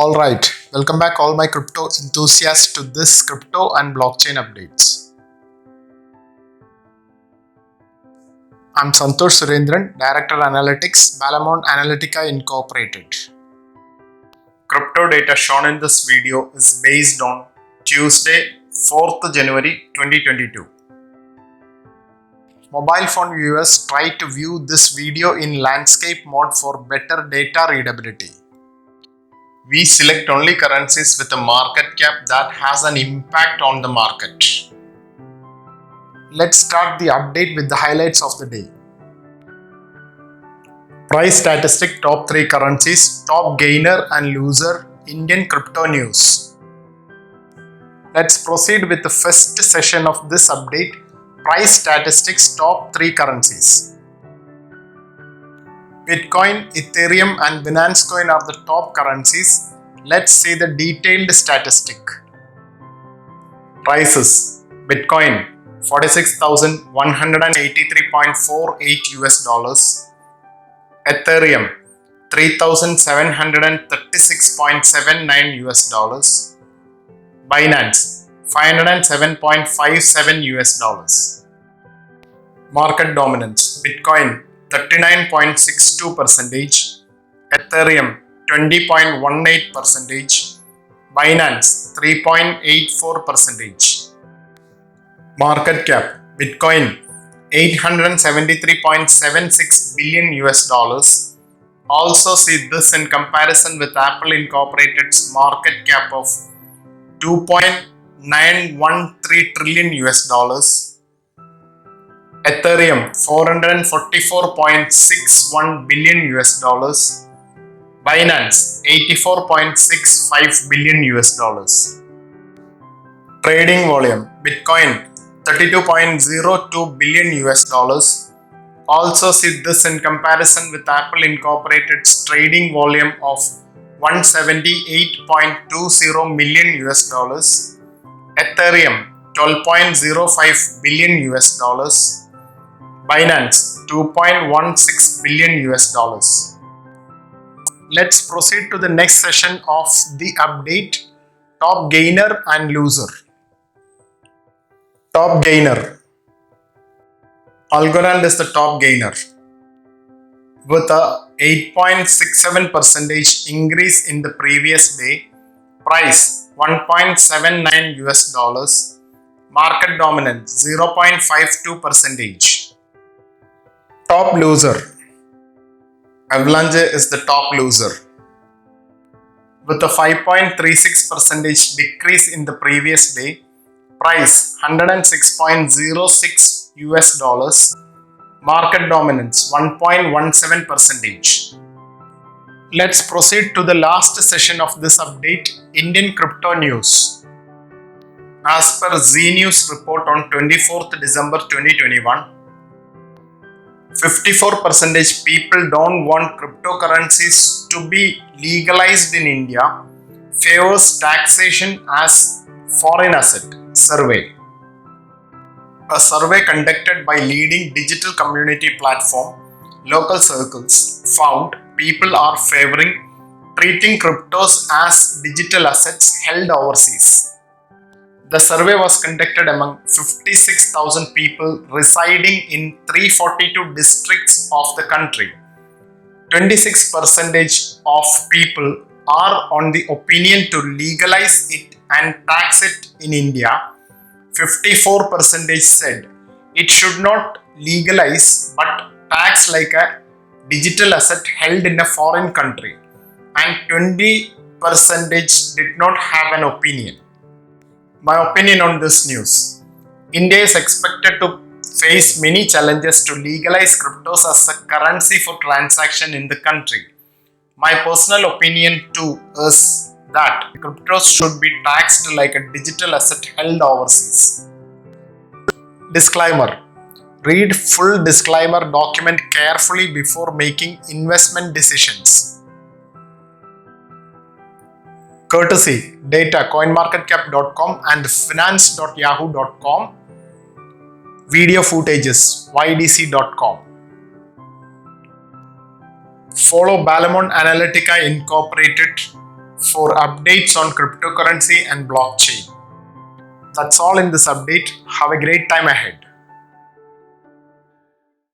Alright, welcome back all my crypto enthusiasts to this crypto and blockchain updates. I'm Santosh Surendran, Director Analytics, Balamon Analytica Incorporated. Crypto data shown in this video is based on Tuesday, 4th January 2022. Mobile phone viewers try to view this video in landscape mode for better data readability. We select only currencies with a market cap that has an impact on the market. Let's start the update with the highlights of the day. Price statistic top 3 currencies, top gainer and loser, Indian crypto news. Let's proceed with the first session of this update. Price statistics top 3 currencies. Bitcoin, Ethereum and Binance Coin are the top currencies. Let's see the detailed statistic. Prices. Bitcoin 46,183.48 US dollars. Ethereum 3,736.79 US dollars. Binance 507.57 US dollars. Market dominance. Bitcoin 39.62%, Ethereum 20.18%, Binance 3.84%. Market cap. Bitcoin 873.76 billion US dollars. Also see this in comparison with Apple Incorporated's market cap of 2.913 trillion US dollars. Ethereum 444.61 billion US dollars. Binance 84.65 billion US dollars. Trading volume. Bitcoin 32.02 billion US dollars. Also see this in comparison with Apple Incorporated's trading volume of 178.20 million US dollars. Ethereum 12.05 billion US dollars. Binance 2.16 billion US dollars. Let's proceed to the next session of the update. Top gainer and loser. Top gainer. Algorand is the top gainer with a 8.67% increase in the previous day. Price 1.79 US dollars. Market dominance 0.52%. Top loser. Avalanche is the top loser with a 5.36% decrease in the previous day. Price 106.06 US dollars. Market dominance 1.17%. Let's proceed to the last session of this update. Indian crypto news. As per Zee News report on 24th December 2021, 54% people don't want cryptocurrencies to be legalized in India, favors taxation as foreign asset survey. A survey conducted by leading digital community platform Local Circles found people are favoring treating cryptos as digital assets held overseas. The survey was conducted among 56,000 people residing in 342 districts of the country. 26% of people are on the opinion to legalize it and tax it in India. 54% said it should not legalize but tax like a digital asset held in a foreign country, and 20% did not have an opinion. My opinion on this news. India is expected to face many challenges to legalize cryptos as a currency for transaction in the country. My personal opinion too is that cryptos should be taxed like a digital asset held overseas. Disclaimer. Read full disclaimer document carefully before making investment decisions. Courtesy data coinmarketcap.com and finance.yahoo.com. Video footages ydc.com. Follow Balamon Analytica Incorporated for updates on cryptocurrency and blockchain. That's all in this update. Have a great time ahead.